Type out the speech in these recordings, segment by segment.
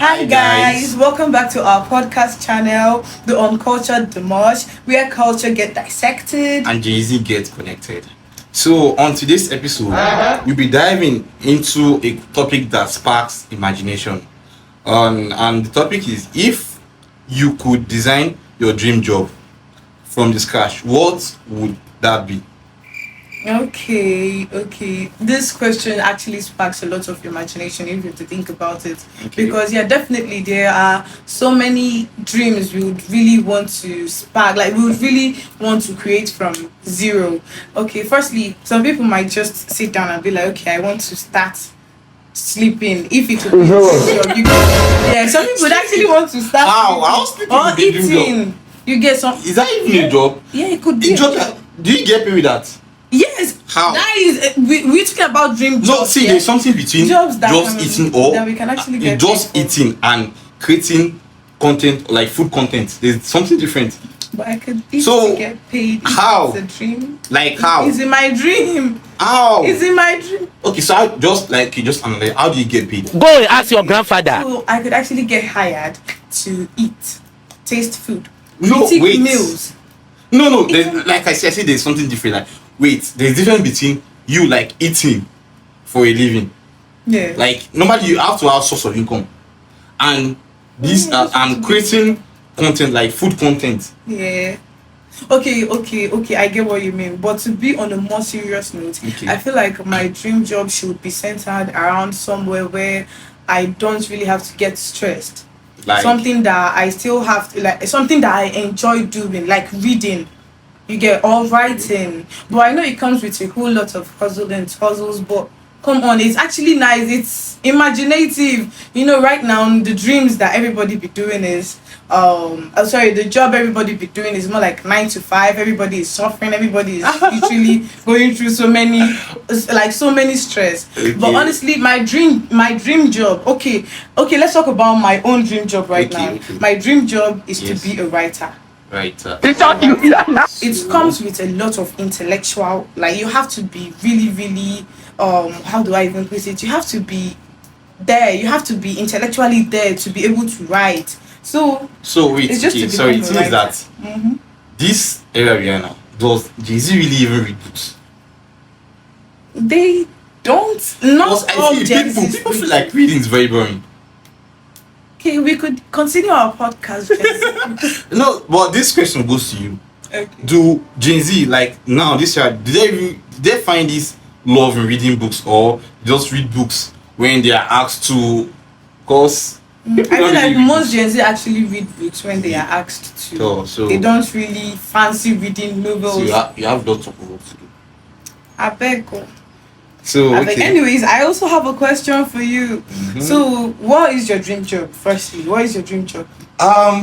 Hi guys, welcome back to our podcast channel, The Uncultured D-MUSH, where culture get dissected and Jay-Z gets connected. So on today's episode, we'll be diving into a topic that sparks imagination. And the topic is, if you could design your dream job from the scratch, what would that be? Okay. This question actually sparks a lot of imagination if you have to think about it. Okay. Because definitely there are so many dreams we would really want to spark, like we would really want to create from zero. Okay, firstly, some people might just sit down and be like, okay, I want to start sleeping. If it would be some people would actually want to start sleeping or eating. You get some. Is that even a job? Yeah, it could be. Do you get paid with that? Yes. How? That is, we're talking about dream jobs. No, see, there's something between jobs that just eating or that we can actually get just eating and creating content, like food content. There's something different. But I could easily get paid. How? It's a dream. Like how? It's in my dream. How? It's in my dream. Okay, so I just analyze, how do you get paid? Go and ask your grandfather. So I could actually get hired to eat, taste food, no, critique wait. meals. No. Like I said, there's something different. Like, wait, there's difference between you like eating for a living. Yeah. Like normally you have to have source of income, and this and creating content like food content. Yeah. Okay. I get what you mean. But to be on a more serious note, I feel like my dream job should be centered around somewhere where I don't really have to get stressed. Like something that I still have to, like something that I enjoy doing, like reading. You get all writing. But I know it comes with a whole lot of puzzles, but come on, it's actually nice. It's imaginative. Right now the dreams that everybody be doing is the job everybody be doing is more like 9 to 5. Everybody is suffering, everybody is literally going through so many stress. Okay. But honestly, my dream job, okay, let's talk about my own dream job right now. Okay. My dream job is to be a writer. Right. It comes with a lot of intellectual, like you have to be really, really how do I even put it? You have to be there. You have to be intellectually there to be able to write. So wait, it's just sorry, it is that this area we are now, does Jay-Z really even read books? They don't. Not all people feel like reading is very boring. Okay, we could continue our podcast. No, but this question goes to you. Okay. Do Jay-Z, like now this year, did they find this love in reading books, or just read books when they are asked to? Cause I feel like most Gen Z actually read books when they are asked to. So they don't really fancy reading novels. So you have lots of work to do. I beg. So anyways, I also have a question for you. Mm-hmm. So what is your dream job? Firstly, what is your dream job?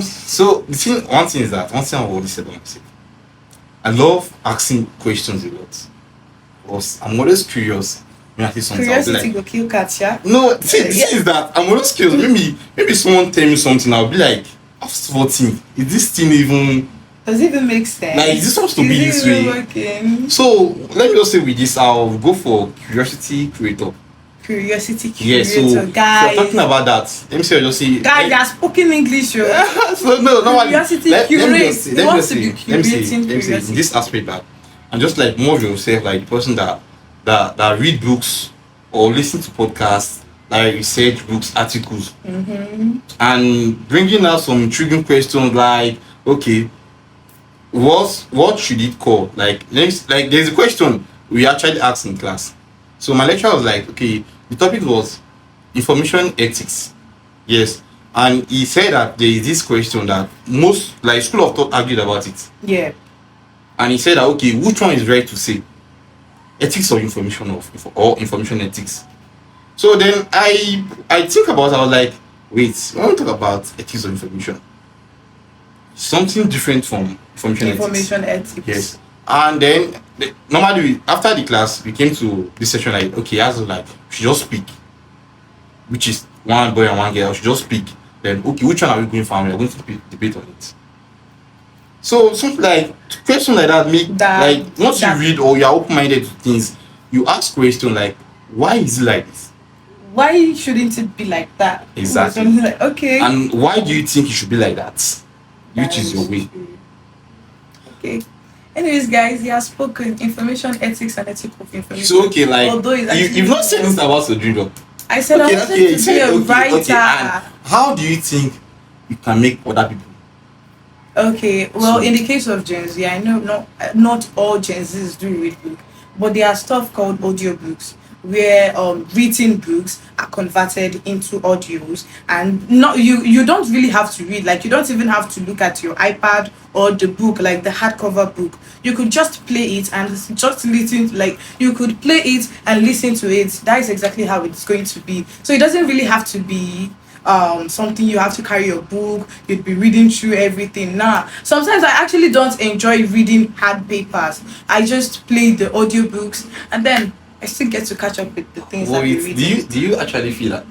So one thing I always say about myself, I love asking questions a lot. Because I'm always curious. Curiosity go kill cats, yeah? No, is that I'm always curious. Maybe someone tell me something, I'll be like, after 14, is this thing even? Does it even make sense? Like, is this supposed to be this way? Working? So let me just say with this, I'll go for curiosity creator. Curiosity creator, yeah, so guys. If you're talking about that, let me say, just say. Guys, they're spoken English, yo. So no, curiosity curate. Let me say, in this aspect that, and just like more of yourself, like the person that read books or listen to podcasts, like research books, articles, and bringing out some intriguing questions like, okay, what should it call? Like there's a question we actually asked in class. So my lecturer was like, okay, the topic was information ethics. Yes. And he said that there is this question that most like school of thought argued about it. Yeah. And he said that, okay, which one is right to say? Ethics or information information ethics. So then I think about it, I was like, wait, when we talk about ethics of information, something different from information ethics. Yes. And then normally after the class we came to this session like, okay, as like we should just speak, which is one boy and one girl, we should just speak. Then okay, which one are we going for? We are going to debate on it. So something like question like that make like once you read or you are open-minded to things, you ask question like, why is it like this? why shouldn't it be like that? Exactly. Something like, okay. And why do you think it should be like that? Which is your way? True. Okay. Anyways, guys, he has spoken information ethics and ethics of information. So okay, like Although you've not said this about the dream job. I said I wanted to be a writer. Okay. And how do you think you can make other people? Okay, well, in the case of Gen Z, I know not all Gen Zs do read books, but there are stuff called audiobooks where written books are converted into audios, and not you don't really have to read, like you don't even have to look at your iPad or the book, like the hardcover book. You could just play it and just listen, like you could play it and listen to it. That is exactly how it's going to be. So it doesn't really have to be something you have to carry your book, you'd be reading through everything. Sometimes I actually don't enjoy reading hard papers. I just play the audiobooks, and then I still get to catch up with the things that Wait, I'm reading. do you actually feel that?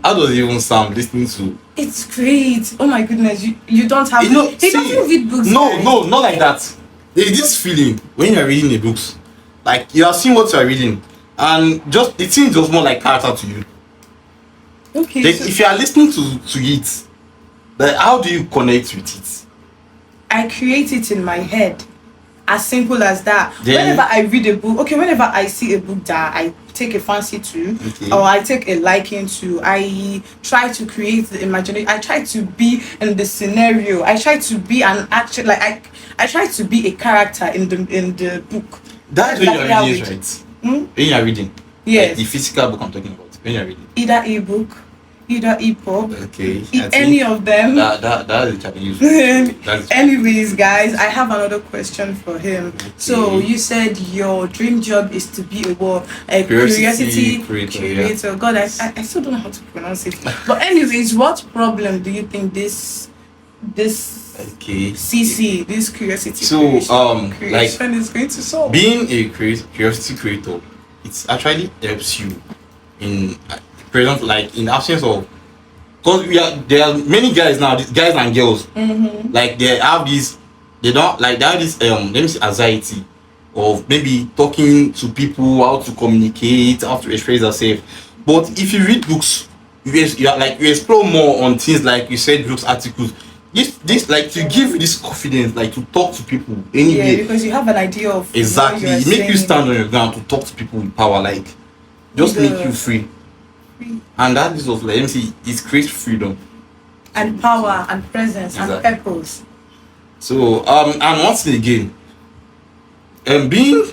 How does it even sound listening to? It's great. Oh my goodness, you don't have. You know, He doesn't read books. No, guys. no, not like that. There's this feeling when you're reading the books, like you are seeing what you are reading, and just it seems just more like character to you. Okay. Like, So if you are listening to it, like how do you connect with it? I create it in my head. As simple as that. Then- Whenever I read a book, okay, whenever I see a book that I take a fancy to, Okay. or I take a liking to, I try to create the imagination. I try to be in the scenario. I try to be an action. Like I try to be a character in the book. That's when Exactly you're how reading, it- right? Hmm? When you're reading. Yes. Like the physical book I'm talking about. When you're reading. Either ebook, either EPUB, Okay. any of them. That is a challenge. That's Anyways, guys, I have another question for him. So Okay. you said your dream job is to be a Curiosity curiosity creator, God, I still don't know how to pronounce it. But anyways, what problem do you think this okay. CC, this curiosity So, creation is going to solve? Being a curiosity creator, it actually helps you in present, like in absence of, because there are many guys now, guys and girls, like they have this, they have this let me say anxiety of maybe talking to people, how to communicate, how to express yourself. But if you read books, you explore more on things like you said, books, articles. This like to give you this confidence, like to talk to people anywhere. Yeah, because you have an idea of Exactly, what it you're make you saying. stand on your ground to talk to people with power, like just With make the- you free. And that is also like, let me see, it creates freedom. And power and presence and Exactly. purpose. So and once again, being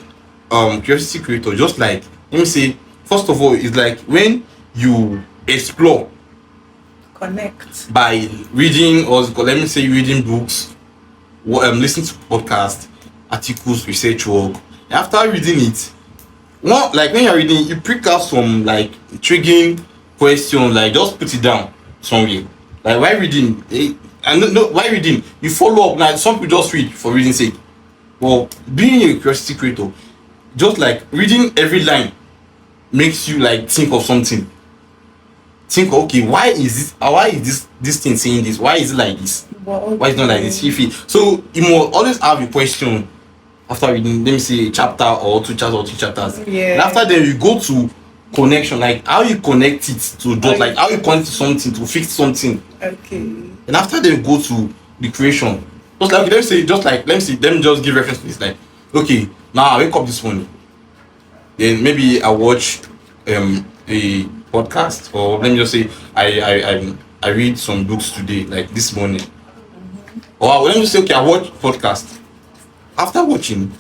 curiosity creator, just like, let me say, first of all, it's like when you explore Connect. by reading, or let me say reading books, listening to podcasts, articles, research work. After reading it, like when you're reading, you pick out some like intriguing question, like just put it down somewhere. Like why reading? And no, why reading? You follow up. Like some people just read for reading's sake. Well, being a curiosity creator, just like reading every line makes you like think of something. Think, okay, why is this thing saying this? Why is it like this? Why is it not like this? So you must always have a question after reading, let me say a chapter or two chapters. Yeah. And after then you go to connection, like how you connect it to dot, like how you connect to something to fix something. Okay. And after then you go to the creation. Just like let me just give reference to this. Like, okay, now I wake up this morning. Then maybe I watch a podcast, or let me just say I read some books today, like this morning. Or let me just say, okay, I watch podcast. After watching,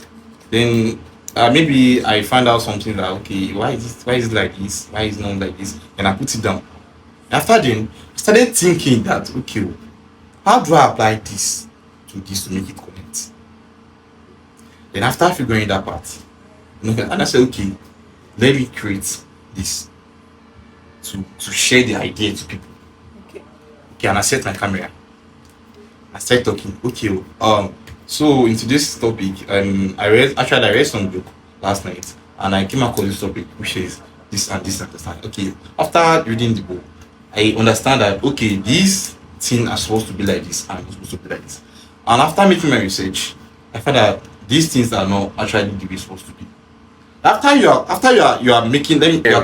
then maybe I find out something that, okay, why is it like this? Why is it not like this? And I put it down. After then, I started thinking that, okay, how do I apply this to make it connect? Then after figuring that part, and I said, okay, let me create this to share the idea to people. Okay, and I set my camera. I started talking. Okay, so in today's topic, I read some book last night, and I came across this topic, which is this and this and this. Okay, after reading the book, I understand that, okay, these things are supposed to be like this and it's supposed to be like this. And after making my research, I found that these things are not actually the way it's supposed to be. After you are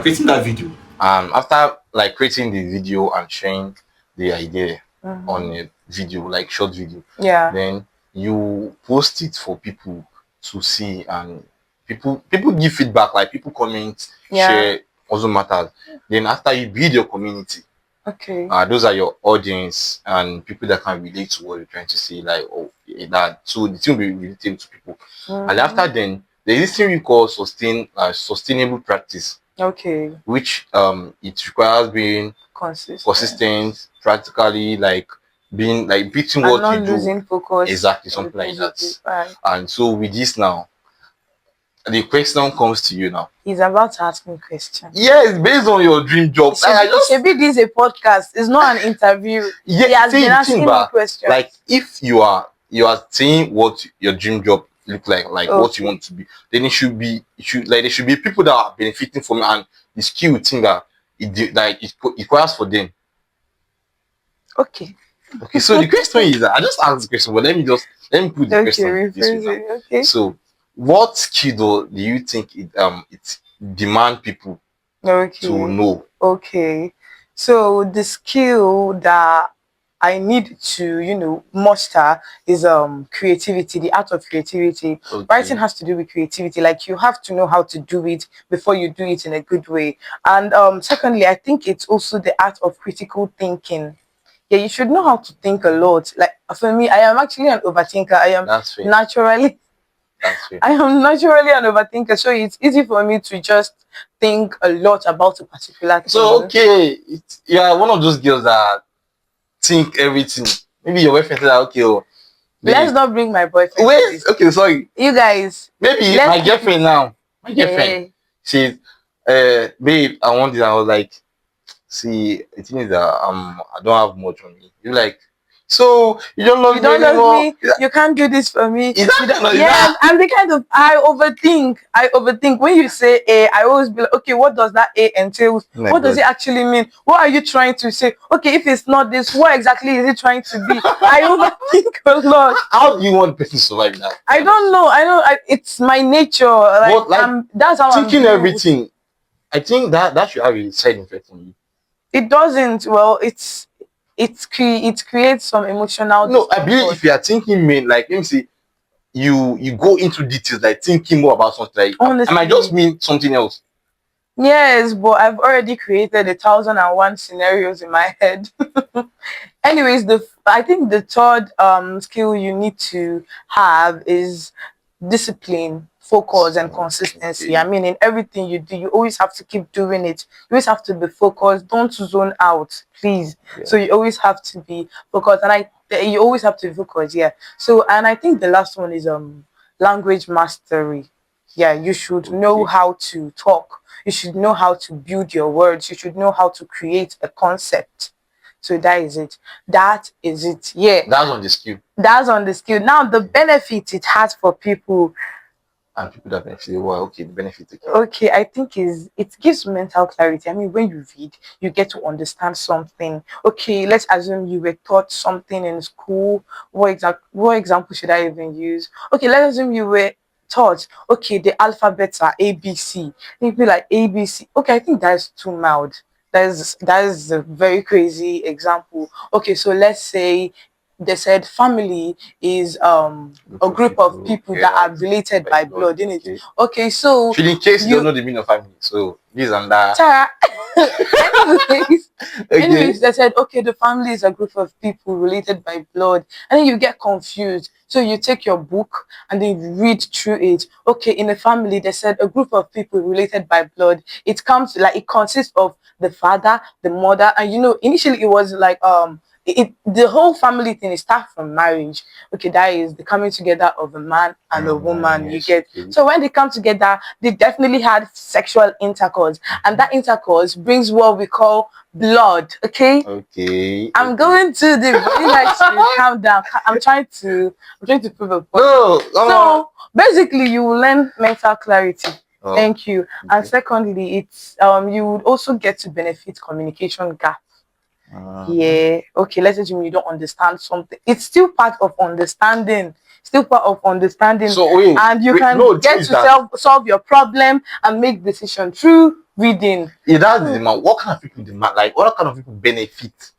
creating that video, After like creating the video and sharing the idea on Mm-hmm. a video, like short video, Yeah. then you post it for people to see, and people give feedback, like people comment, Yeah. share, also matters. Then after you build your community, Okay. those are your audience and people that can relate to what you're trying to say, like, oh, that, so the thing will be related to people. And after Mm-hmm. then, there is this thing we call sustainable practice, Okay. which it requires being Consistent. consistent, practically, like being like beating And what not you do. losing focus Exactly, on the something like things you that. do. Right. And so with this now, the question comes to you now. He's about to ask me a question. Yes, based on your dream job. Like, I just, Should be this a podcast? It's not an interview. yeah, He has see been the thing, asking me but questions. like if you are saying what your dream job look like what you Okay. want to be, then there should be people that are benefiting from it, and the skill thing that it requires for them. Okay. Okay, so the question is that I just asked the question, but let me put the Okay, question this way rephrase now. it. Okay. So, what skill do you think it demand people to Okay. know? Okay. So the skill that I need to, master is creativity, the art of creativity. Writing Okay, has to do with creativity. Like you have to know how to do it before you do it in a good way. And secondly, I think it's also the art of critical thinking. Yeah, you should know how to think a lot. Like for me, I am actually an overthinker. I am that's fair. naturally That's fair. I am naturally an overthinker, so it's easy for me to just think a lot about a particular So, thing. okay, you are one of those girls that think everything. Maybe your boyfriend said, that, okay, oh, Let's babe. not bring my boyfriend to Wait, this. okay, sorry. You guys, Maybe let's my keep it. girlfriend now. My girlfriend. Yeah. She's, babe, I want this. I was like, see, the thing is that I don't have much on me. You're like, so you don't love You me don't love anymore? me. You can't do this for me. Is that kind of, is Yes, that? I'm the kind of I overthink. I overthink. When you say A, I always be like, okay, what does that A entail? Oh my What does God. it actually mean? What are you trying to say? Okay, if it's not this, what exactly is it trying to be? I overthink a lot. How do you want the person to survive that? I don't know. It's my nature. Like, But like that's how I'm thinking built. everything, I think that should have a side effect on you. It doesn't. Well, it creates some emotional No, I believe discomfort. if you are thinking main, like let me see, you go into details, like thinking more about something, like I might just Honestly, mean something else. yes, but I've already created 1,001 scenarios in my head. Anyways, I think the third skill you need to have is discipline, focus, and consistency. I Okay. mean, in everything you do, you always have to keep doing it. You always have to be focused. Don't zone out, please. Yeah. So you always have to be focused, and you always have to be focused. Yeah. So, and I think the last one is language mastery. Yeah, you should know Okay. how to talk. You should know how to build your words. You should know how to create a concept. So that is it. That is it. Yeah. That's on the skill. That's on the skill. Now the benefit it has for people. And people that benefit, well, okay, the benefit. Okay. Okay, I think is it gives mental clarity. I mean, when you read, you get to understand something. Okay, let's assume you were taught something in school. What example should I even use? Okay, let's assume you were taught, okay, the alphabets are ABC. You'd be like ABC. Okay, I think that's too mild. That is a very crazy example. Okay, so let's say they said family is a group of people that are related by blood, in it. Okay. Okay, so In case you don't know the meaning of family, so this and that. Tara, anyways, Okay. anyways, they said, okay, the family is a group of people related by blood. And then you get confused. So you take your book and then you read through it. Okay, in a family, they said a group of people related by blood. It consists of the father, the mother, and initially it was like the whole family thing, it starts from marriage. Okay, that is the coming together of a man and a woman. You Yes, get okay. so when they come together, they definitely had sexual intercourse, and that intercourse brings what we call blood. Okay. Okay. I'm going to the you guys should calm down. I'm trying to prove a point. No. So basically, you will learn mental clarity. Oh, Thank you. okay. And secondly, it's you would also get to benefit communication gap. Yeah. Okay. Let's assume you don't understand something. It's still part of understanding. Still part of understanding. So wait, and you can no, get to solve your problem and make decision through reading. Yeah, that's the demand. What kind of people demand? Like, what kind of people benefit?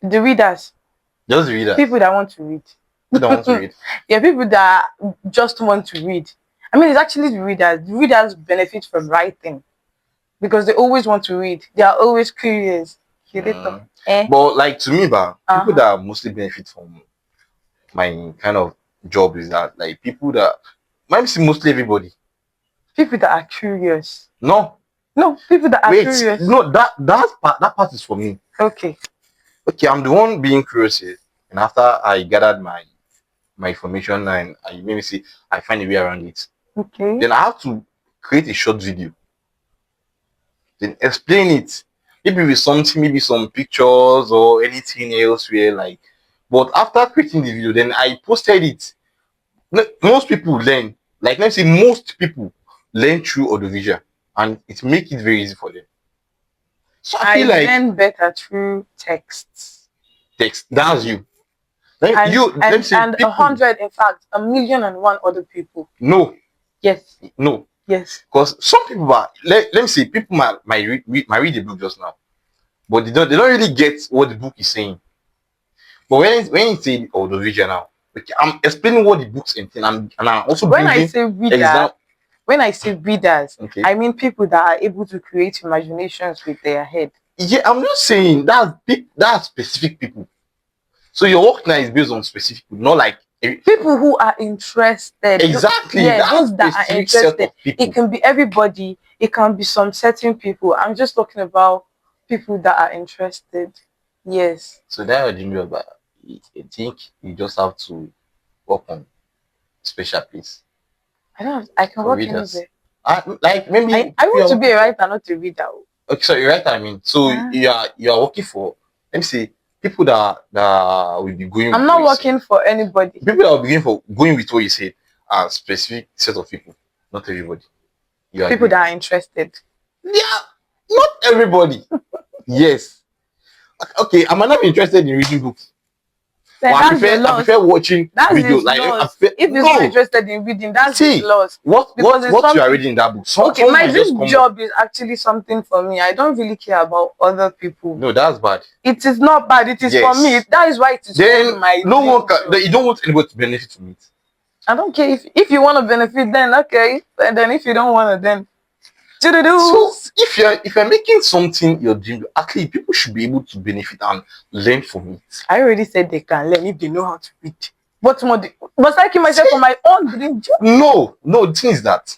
The readers. Just the readers. People that want to read. People that want to read. Yeah, people that just want to read. I mean, it's actually the readers. The readers benefit from writing because they always want to read. They are always curious. But like to me, people that mostly benefit from my kind of job is that like people that might see mostly everybody. People that are curious. No, people that are curious. No, that part is for me. Okay, I'm the one being curious here, and after I gathered my information and I maybe say I find a way around it. Okay. Then I have to create a short video. Then explain it. Maybe with something, maybe some pictures or anything else where like. But after creating the video, then I posted it. Most people learn. Like let's say most people learn through audiovisual, and it makes it very easy for them. So I feel like learn better through texts. Text. That's you. And 100, in fact, 1,000,001 other people. No. Yes. No. Yes. Because some people are let me say people might read the book just now, but they don't really get what the book is saying. But when you say audiovisual now, okay, I'm explaining what the books entail, and I'm also when I say reader, when I say readers, okay, I mean people that are able to create imaginations with their head. Yeah, I'm just saying that's specific people. So your work now is based on specific people, not like people who are interested. Exactly. Yeah, those that are interested. It can be everybody. It can be some certain people. I'm just talking about people that are interested. Yes. So that I think you just have to work on special place. I can work anywhere. Like maybe I want to be a writer, not a reader. Okay, so you're right. I mean, so you are working for, let me say, people that will be going. I'm not working for anybody. People that will be going with what you said are specific set of people, not everybody. People that are interested. Yeah, not everybody. Yes. Okay, I might not be interested in reading books. Well, I prefer watching videos. Like if you're not interested in reading, that's lost. What you are reading in that book? Okay, my dream job is actually something for me. I don't really care about other people. No, that's bad. It is not bad. It is for me. That is why it is my no one can. You don't want anybody to benefit from it. I don't care if you want to benefit, then okay. And then if you don't want to, then so if you're making something your dream, at least people should be able to benefit and learn from it. I already said they can learn if they know how to read. What more? Must I keep myself for my own dream job? No, the thing is that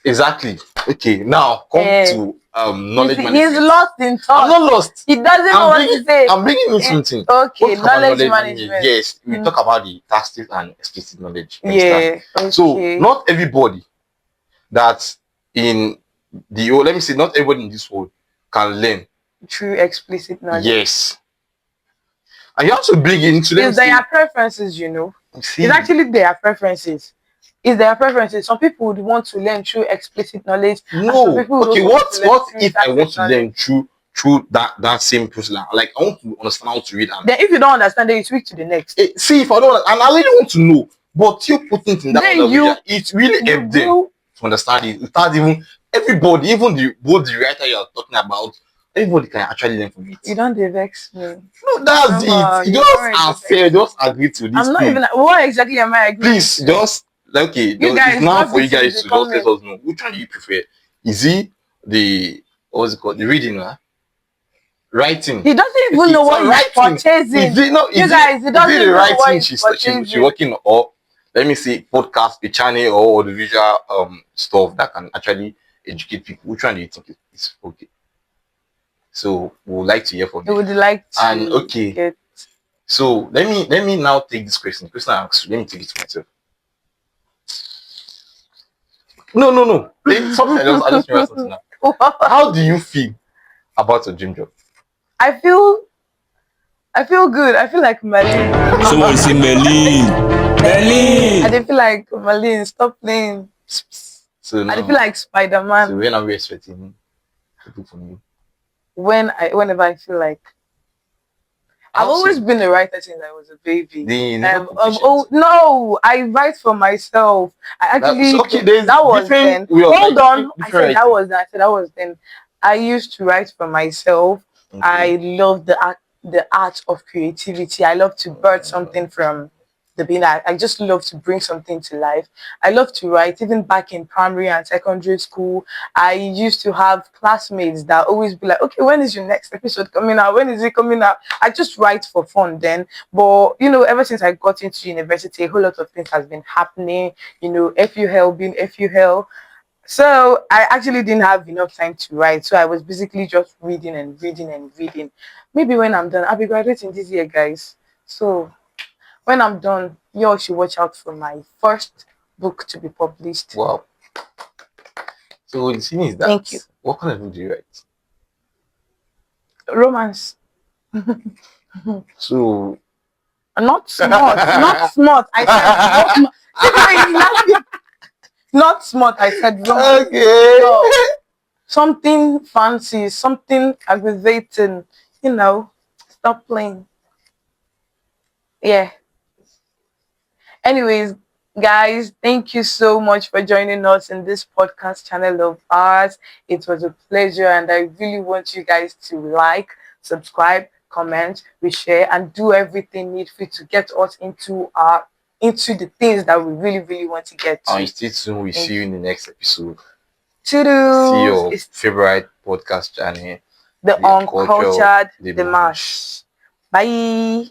exactly. Okay, now come to knowledge management. He's lost in thought. I'm not lost. He doesn't know what to say. I'm bringing in something. Okay, knowledge management. Yes, we talk about the tacit and explicit knowledge. Yeah. Okay. So not everybody that's in let me say not everybody in this world can learn through explicit knowledge. Yes. And you have to bring it into them. Their preferences, It's actually their preferences. It's their preferences. Some people would want to learn through explicit knowledge. No. Okay, what if I want to learn through that same person? Like I want to understand how to read. Then if you don't understand, then you switch to the next. See, if I don't, and I really want to know, but you putting it in that level, it really helps them to understand it. Without even everybody, even the writer you are talking about, everybody can actually learn from it. You don't vex me. No, that's it. You just unfair. Just agree to this. I'm not even. What exactly am I agreeing? Please, just okay. It's now for you guys to just let us know which one do you prefer. Is it the what's it called? The reading, writing. He doesn't even know what he's purchasing. He doesn't know what he's purchasing. She's working or let me say podcast, a channel or the visual stuff that can actually educate people. Which one do you think is okay? So we would like to hear from you. We would like to. And okay. So let me now take this question. The question I asked you, let me take it to myself. No. I just remember something now. How do you feel about your dream job? I feel good. I feel like Merlin. Someone say Merlin. Merlin. I feel like Merlin. Stop playing. So now, I feel like Spider-Man. So when are we expecting people from you? Whenever I feel like I've always Also, been a writer since I was a baby. they never Oh proficient. no, I write for myself. I So, actually okay, there's that was different then. way of Hold like on, I different said that writing. was then. I said that was then. I used to write for myself. Okay. I love the art of creativity. I love to birth something from the being. I just love to bring something to life. I love to write. Even back in primary and secondary school, I used to have classmates that always be like, "Okay, when is your next episode coming out? When is it coming out?" I just write for fun then. But ever since I got into university, a whole lot of things has been happening. FUL being FUL. So I actually didn't have enough time to write. So I was basically just reading and reading and reading. Maybe when I'm done, I'll be graduating this year, guys. So when I'm done, you all should watch out for my first book to be published. Wow. So the thing is Thank you. that what kind of book do you write? Romance. So Not smart. Not smart. I said romance. See the way you laughing. Not smart. I said romance. okay. Yo, something fancy, something aggravating. Stop playing. Yeah. Anyways, guys, thank you so much for joining us in this podcast channel of ours. It was a pleasure, and I really want you guys to like, subscribe, comment, reshare, and do everything needful to get us into the things that we really, really want to get to. And stay tuned. We see you in the next episode. See Toodles. your It's favorite podcast channel, the the Uncultured, uncultured, the D-MUSH. mash. Bye.